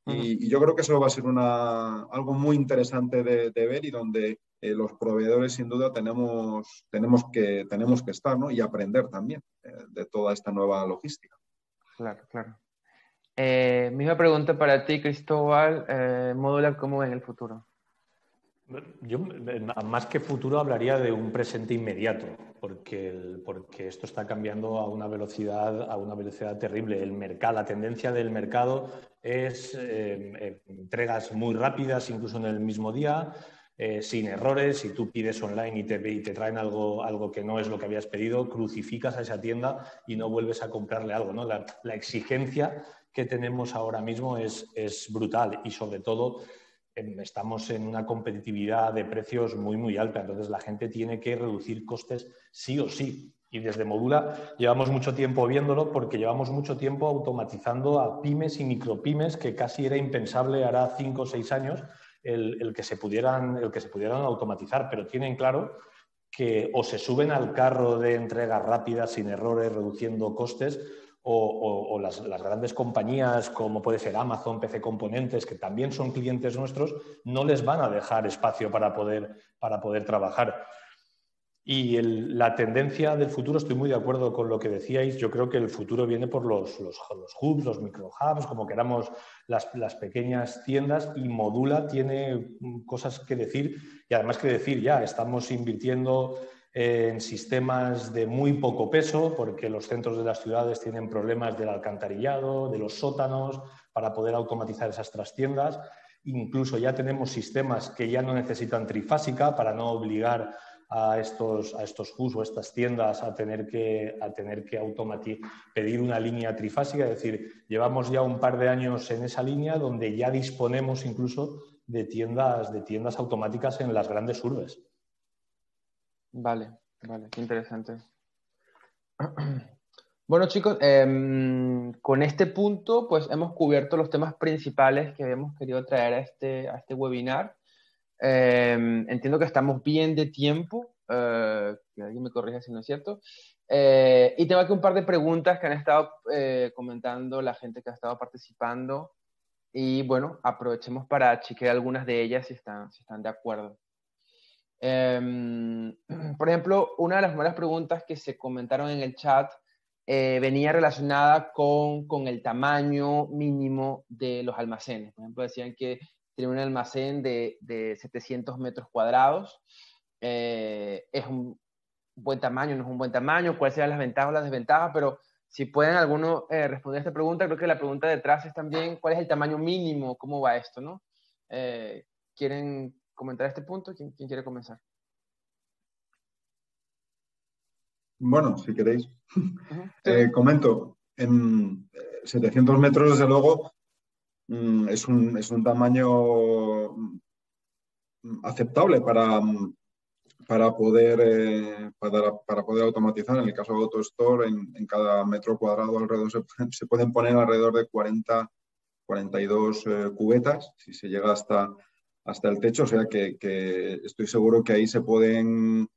y yo creo que eso va a ser algo muy interesante de ver y donde los proveedores sin duda tenemos que estar, ¿no? Y aprender también de toda esta nueva logística. Claro, claro. Misma pregunta para ti, Cristóbal. Modular, ¿cómo ven el futuro? Yo, más que futuro, hablaría de un presente inmediato, porque esto está cambiando a una velocidad terrible. La tendencia del mercado es entregas muy rápidas, incluso en el mismo día, sin errores. Si tú pides online y te traen algo que no es lo que habías pedido, crucificas a esa tienda y no vuelves a comprarle algo, ¿no? La exigencia que tenemos ahora mismo es brutal y, sobre todo, estamos en una competitividad de precios muy, muy alta. Entonces, la gente tiene que reducir costes sí o sí. Y desde Modula llevamos mucho tiempo viéndolo, porque llevamos mucho tiempo automatizando a pymes y micropymes, que casi era impensable hará 5 o 6 años el que se pudieran automatizar. Pero tienen claro que o se suben al carro de entregas rápidas, sin errores, reduciendo costes, o las grandes compañías como puede ser Amazon, PC Componentes, que también son clientes nuestros, no les van a dejar espacio para poder trabajar. Y la tendencia del futuro, estoy muy de acuerdo con lo que decíais. Yo creo que el futuro viene por los hubs, los micro-hubs, como queramos, las pequeñas tiendas, y Modula tiene cosas que decir, y además que decir ya, estamos invirtiendo en sistemas de muy poco peso, porque los centros de las ciudades tienen problemas del alcantarillado, de los sótanos, para poder automatizar esas trastiendas. Incluso ya tenemos sistemas que ya no necesitan trifásica, para no obligar a estos hubs o estas tiendas a tener que pedir una línea trifásica. Es decir, llevamos ya un par de años en esa línea, donde ya disponemos incluso de tiendas automáticas en las grandes urbes. Vale, qué interesante. Bueno, chicos, con este punto pues hemos cubierto los temas principales que hemos querido traer a este webinar. Entiendo que estamos bien de tiempo, que alguien me corrija si no es cierto. Y tengo aquí un par de preguntas que han estado comentando la gente que ha estado participando. Y bueno, aprovechemos para chequear algunas de ellas si están de acuerdo. Por ejemplo, una de las primeras preguntas que se comentaron en el chat venía relacionada con el tamaño mínimo de los almacenes. Por ejemplo, decían que tienen un almacén de 700 metros cuadrados. ¿Es un buen tamaño, no es un buen tamaño? ¿Cuáles serían las ventajas o las desventajas? Pero si pueden alguno responder a esta pregunta, creo que la pregunta detrás es también ¿cuál es el tamaño mínimo? ¿Cómo va esto, no? ¿Quieren comentar este punto? ¿Quién quiere comenzar? Bueno, si queréis. Sí. Comento. En 700 metros, desde luego, es un tamaño aceptable para poder automatizar. En el caso de AutoStore, en cada metro cuadrado alrededor se pueden poner alrededor de 42 cubetas, si se llega hasta el techo. O sea que estoy seguro que ahí se pueden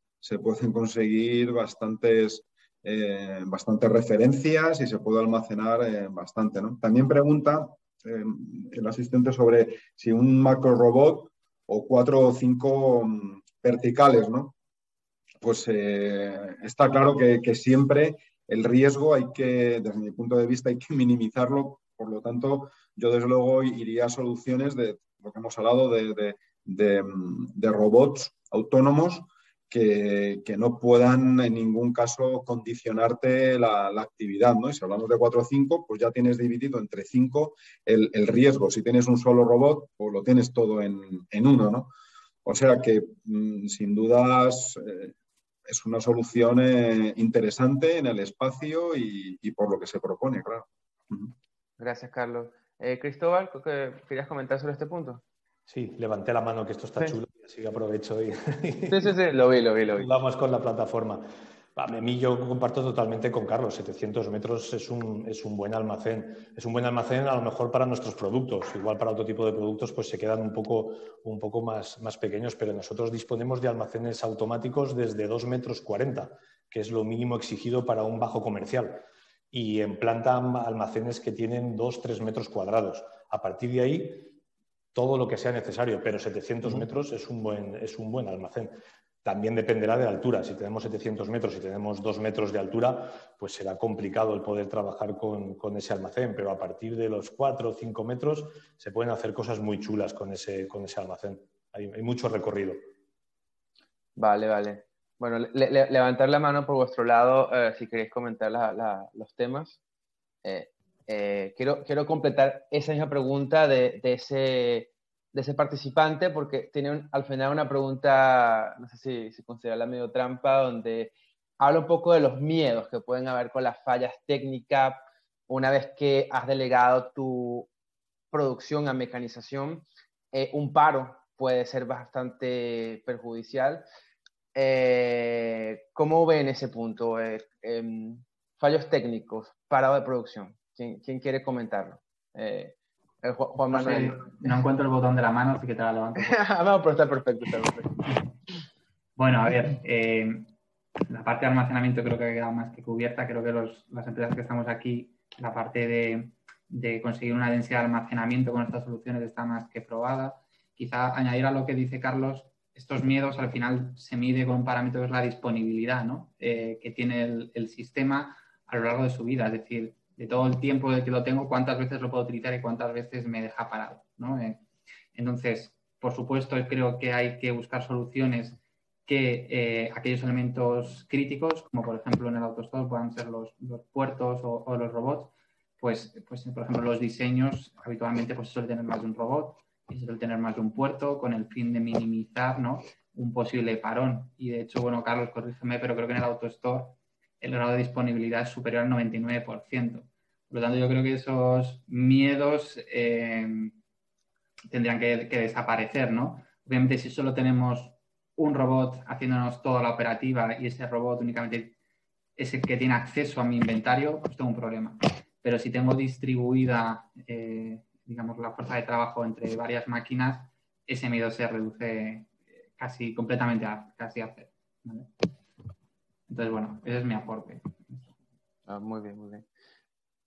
conseguir bastantes referencias y se puede almacenar bastante, ¿no? También pregunta el asistente sobre si un macro robot o 4 o 5 verticales, ¿no? Pues está claro que siempre el riesgo desde mi punto de vista, hay que minimizarlo. Por lo tanto, yo desde luego iría a soluciones de lo que hemos hablado de robots autónomos que no puedan en ningún caso condicionarte la actividad, ¿no? Y si hablamos de 4 o 5, pues ya tienes dividido entre 5 el riesgo. Si tienes un solo robot, pues lo tienes todo en uno, ¿no? O sea que, sin dudas, es una solución interesante en el espacio y por lo que se propone, claro. Gracias, Carlos. Cristóbal, ¿querías comentar sobre este punto? Sí, levanté la mano, que esto está chulo, y así aprovecho y Sí, lo vi. vamos con la plataforma. A mí yo comparto totalmente con Carlos, 700 metros es un buen almacén. Es un buen almacén a lo mejor para nuestros productos. Igual para otro tipo de productos pues se quedan un poco más pequeños, pero nosotros disponemos de almacenes automáticos desde 2,40 metros, que es lo mínimo exigido para un bajo comercial. Y en planta almacenes que tienen 2-3 metros cuadrados. A partir de ahí, todo lo que sea necesario, pero 700 metros es un buen almacén. También dependerá de la altura. Si tenemos 700 metros y tenemos 2 metros de altura, pues será complicado el poder trabajar con ese almacén, pero a partir de los 4 o 5 metros se pueden hacer cosas muy chulas con ese almacén. Hay mucho recorrido. Vale. Bueno, levantar la mano por vuestro lado si queréis comentar los temas. Quiero completar esa misma pregunta de ese participante, porque tiene al final una pregunta, no sé si considerarla medio trampa, donde habla un poco de los miedos que pueden haber con las fallas técnicas una vez que has delegado tu producción a mecanización. Un paro puede ser bastante perjudicial. ¿Cómo ven ese punto? Fallos técnicos, parado de producción. ¿Quién quiere comentarlo? Juan Manuel. No encuentro el botón de la mano, así que te la levanto. No, pero está perfecto. Bueno, a ver, la parte de almacenamiento creo que ha quedado más que cubierta. Creo que las empresas que estamos aquí, la parte de conseguir una densidad de almacenamiento con estas soluciones está más que probada. Quizá añadir a lo que dice Carlos, estos miedos al final se mide con un parámetro que es la disponibilidad, ¿no? Que tiene el sistema a lo largo de su vida, es decir, de todo el tiempo de que lo tengo, cuántas veces lo puedo utilizar y cuántas veces me deja parado, ¿no? Entonces, por supuesto, creo que hay que buscar soluciones que aquellos elementos críticos, como por ejemplo en el AutoStore puedan ser los puertos o los robots, pues por ejemplo los diseños habitualmente pues suele tener más de un robot y suele tener más de un puerto con el fin de minimizar, ¿no?, un posible parón. Y de hecho, bueno, Carlos, corrígeme, pero creo que en el AutoStore el grado de disponibilidad es superior al 99%. Por lo tanto, yo creo que esos miedos tendrían que desaparecer, ¿no? Obviamente, si solo tenemos un robot haciéndonos toda la operativa y ese robot únicamente es el que tiene acceso a mi inventario, pues tengo un problema. Pero si tengo distribuida, digamos, la fuerza de trabajo entre varias máquinas, ese miedo se reduce casi completamente a cero, ¿vale? Entonces, bueno, ese es mi aporte. Muy bien.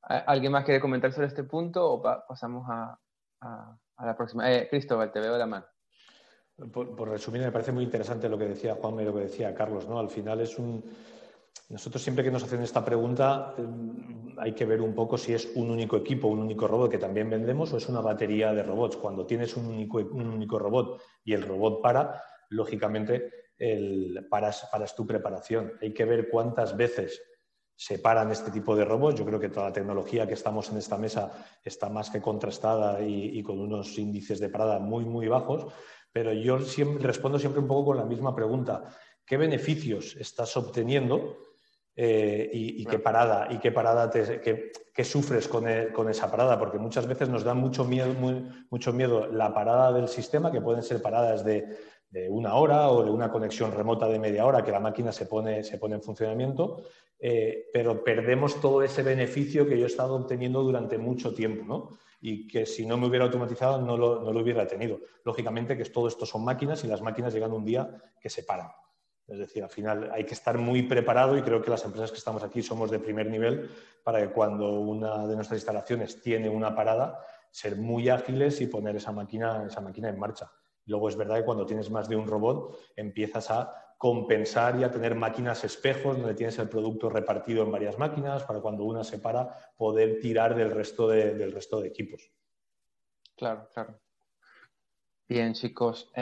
¿Alguien más quiere comentar sobre este punto o pasamos a la próxima? Cristóbal, te veo la mano. Por resumir, me parece muy interesante lo que decía Juan y lo que decía Carlos, ¿no? Al final nosotros siempre que nos hacen esta pregunta hay que ver un poco si es un único equipo, un único robot que también vendemos o es una batería de robots. Cuando tienes un único robot y el robot lógicamente paras tu preparación. Hay que ver cuántas veces se paran este tipo de robots. Yo creo que toda la tecnología que estamos en esta mesa está más que contrastada y con unos índices de parada muy, muy bajos, pero yo respondo siempre un poco con la misma pregunta. ¿Qué beneficios estás obteniendo qué parada qué sufres con esa parada? Porque muchas veces nos da mucho miedo la parada del sistema, que pueden ser paradas de 1 hora o de una conexión remota de media hora, que la máquina se pone en funcionamiento, pero perdemos todo ese beneficio que yo he estado obteniendo durante mucho tiempo, ¿no? Y que si no me hubiera automatizado no lo hubiera tenido. Lógicamente que todo esto son máquinas y las máquinas llegan un día que se paran. Es decir, al final hay que estar muy preparado y creo que las empresas que estamos aquí somos de primer nivel para que cuando una de nuestras instalaciones tiene una parada, ser muy ágiles y poner esa máquina en marcha. Luego es verdad que cuando tienes más de un robot empiezas a compensar y a tener máquinas espejos donde tienes el producto repartido en varias máquinas para cuando una se para poder tirar del resto de equipos. Claro. Bien, chicos.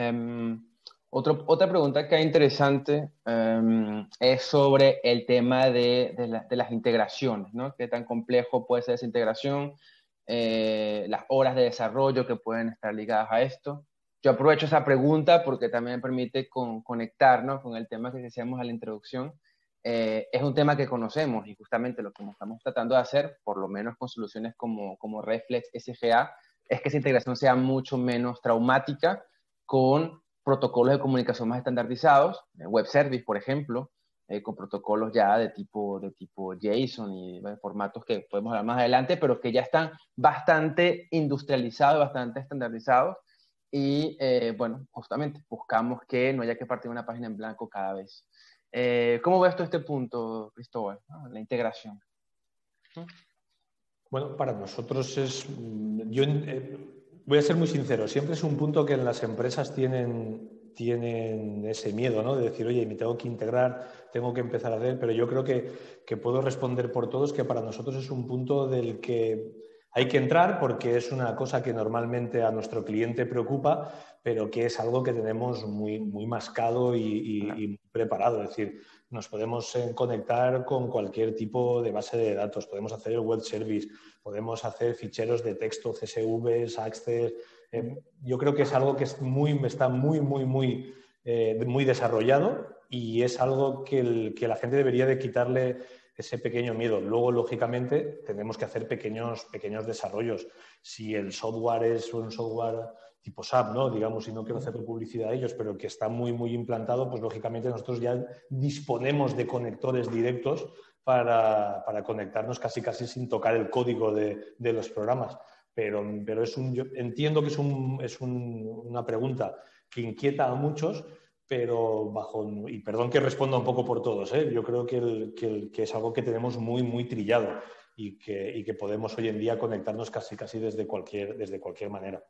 Otra pregunta que es interesante es sobre el tema de las integraciones, ¿no? ¿Qué tan complejo puede ser esa integración? Las horas de desarrollo que pueden estar ligadas a esto. Yo aprovecho esa pregunta porque también me permite conectarnos con el tema que decíamos a la introducción. Es un tema que conocemos y justamente lo que estamos tratando de hacer, por lo menos con soluciones como Reflex SGA, es que esa integración sea mucho menos traumática con protocolos de comunicación más estandarizados, web service, por ejemplo, con protocolos ya de tipo JSON y formatos que podemos hablar más adelante, pero que ya están bastante industrializados, bastante estandarizados. Y bueno, justamente buscamos que no haya que partir una página en blanco cada vez. ¿Cómo ves tú este punto, Cristóbal? La integración. Bueno, para nosotros es... voy a ser muy sincero, siempre es un punto que en las empresas tienen ese miedo, ¿no? De decir, oye, me tengo que integrar, tengo que empezar a hacer, pero yo creo que puedo responder por todos que para nosotros es un punto del que hay que entrar porque es una cosa que normalmente a nuestro cliente preocupa, pero que es algo que tenemos muy, muy mascado y preparado. Es decir, nos podemos conectar con cualquier tipo de base de datos, podemos hacer el web service, podemos hacer ficheros de texto, CSVs, Access. Yo creo que es algo que está muy desarrollado y es algo que la gente debería de quitarle ese pequeño miedo. Luego, lógicamente, tenemos que hacer pequeños desarrollos. Si el software es un software tipo SAP, ¿no? Digamos, y no quiero hacer publicidad a ellos, pero que está muy implantado, pues lógicamente nosotros ya disponemos de conectores directos para conectarnos casi sin tocar el código de los programas. Pero yo entiendo que es una pregunta que inquieta a muchos, pero y perdón que responda un poco por todos, yo creo que es algo que tenemos muy trillado y que podemos hoy en día conectarnos casi desde cualquier manera.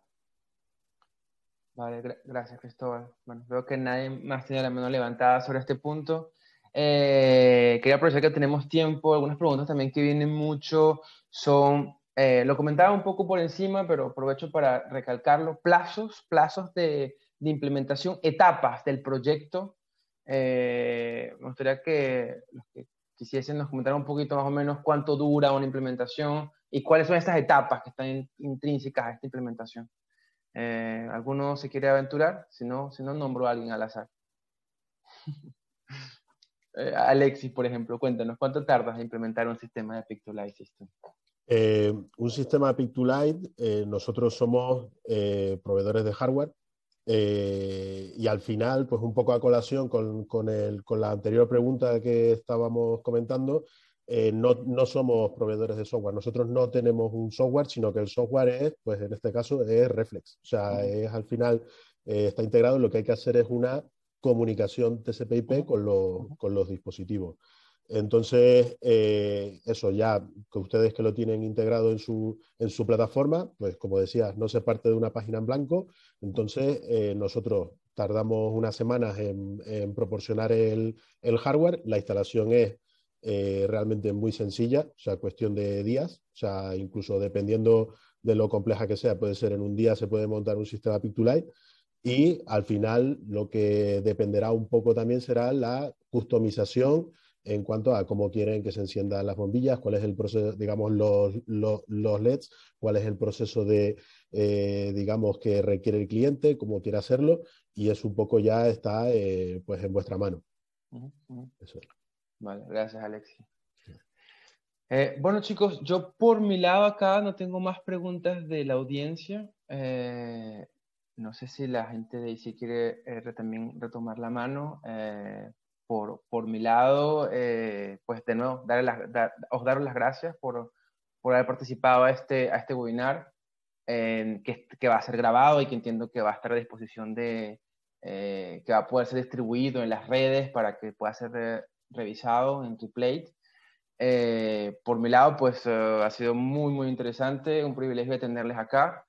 Vale, gracias, Cristóbal. Bueno, veo que nadie más tiene la mano levantada sobre este punto. Quería aprovechar que tenemos tiempo. Algunas preguntas también que vienen mucho son, lo comentaba un poco por encima, pero aprovecho para recalcarlo, plazos de implementación, etapas del proyecto. Me gustaría que los que quisiesen nos comentaran un poquito más o menos cuánto dura una implementación y cuáles son estas etapas que están intrínsecas a esta implementación. ¿Alguno se quiere aventurar? Si no, nombro a alguien al azar. Alexis, por ejemplo, cuéntanos, ¿cuánto tardas en implementar un sistema de Pick-to-Light System? Un sistema de Pick-to-Light, nosotros somos proveedores de hardware y al final, pues un poco a colación con la anterior pregunta que estábamos comentando, no somos proveedores de software. Nosotros no tenemos un software, sino que el software es, pues en este caso, es Reflex. O sea, es al final está integrado. Lo que hay que hacer es una comunicación TCP/IP con los dispositivos. Entonces, eso ya, que ustedes que lo tienen integrado en su plataforma, pues como decías, no se parte de una página en blanco. Entonces, nosotros tardamos unas semanas en proporcionar el hardware. La instalación es realmente muy sencilla, o sea, cuestión de días. O sea, incluso dependiendo de lo compleja que sea, puede ser en un día se puede montar un sistema Pick-to-Light. Y al final lo que dependerá un poco también será la customización en cuanto a cómo quieren que se enciendan las bombillas, cuál es el proceso, digamos, los LEDs, cuál es el proceso digamos, que requiere el cliente, cómo quiere hacerlo, y eso un poco ya está pues en vuestra mano. Eso. Vale, gracias, Alexis. Bueno, chicos, yo por mi lado acá no tengo más preguntas de la audiencia. No sé si la gente de ICI quiere también retomar la mano. Por mi lado, pues de nuevo, os dar las gracias por haber participado a este webinar, que va a ser grabado y que entiendo que va a estar a disposición que va a poder ser distribuido en las redes para que pueda ser revisado en Replate. Por mi lado, pues ha sido muy interesante, un privilegio de tenerles acá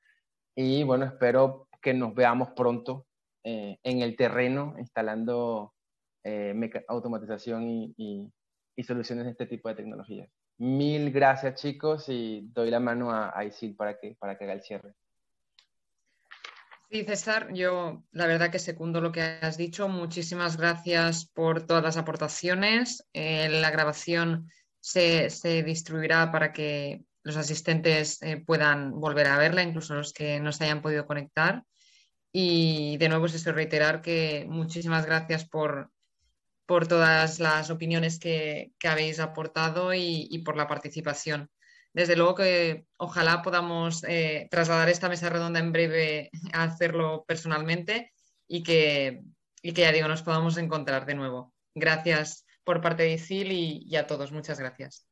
y bueno, espero que nos veamos pronto en el terreno instalando automatización y soluciones de este tipo de tecnologías. Mil gracias, chicos, y doy la mano a Isil para que haga el cierre. Sí, César, yo la verdad que secundo lo que has dicho. Muchísimas gracias por todas las aportaciones. La grabación se distribuirá para que los asistentes puedan volver a verla, incluso los que no se hayan podido conectar. Y de nuevo, eso, reiterar que muchísimas gracias por todas las opiniones que habéis aportado y por la participación. Desde luego que ojalá podamos trasladar esta mesa redonda en breve a hacerlo personalmente y que ya digo, nos podamos encontrar de nuevo. Gracias por parte de ISIL y a todos. Muchas gracias.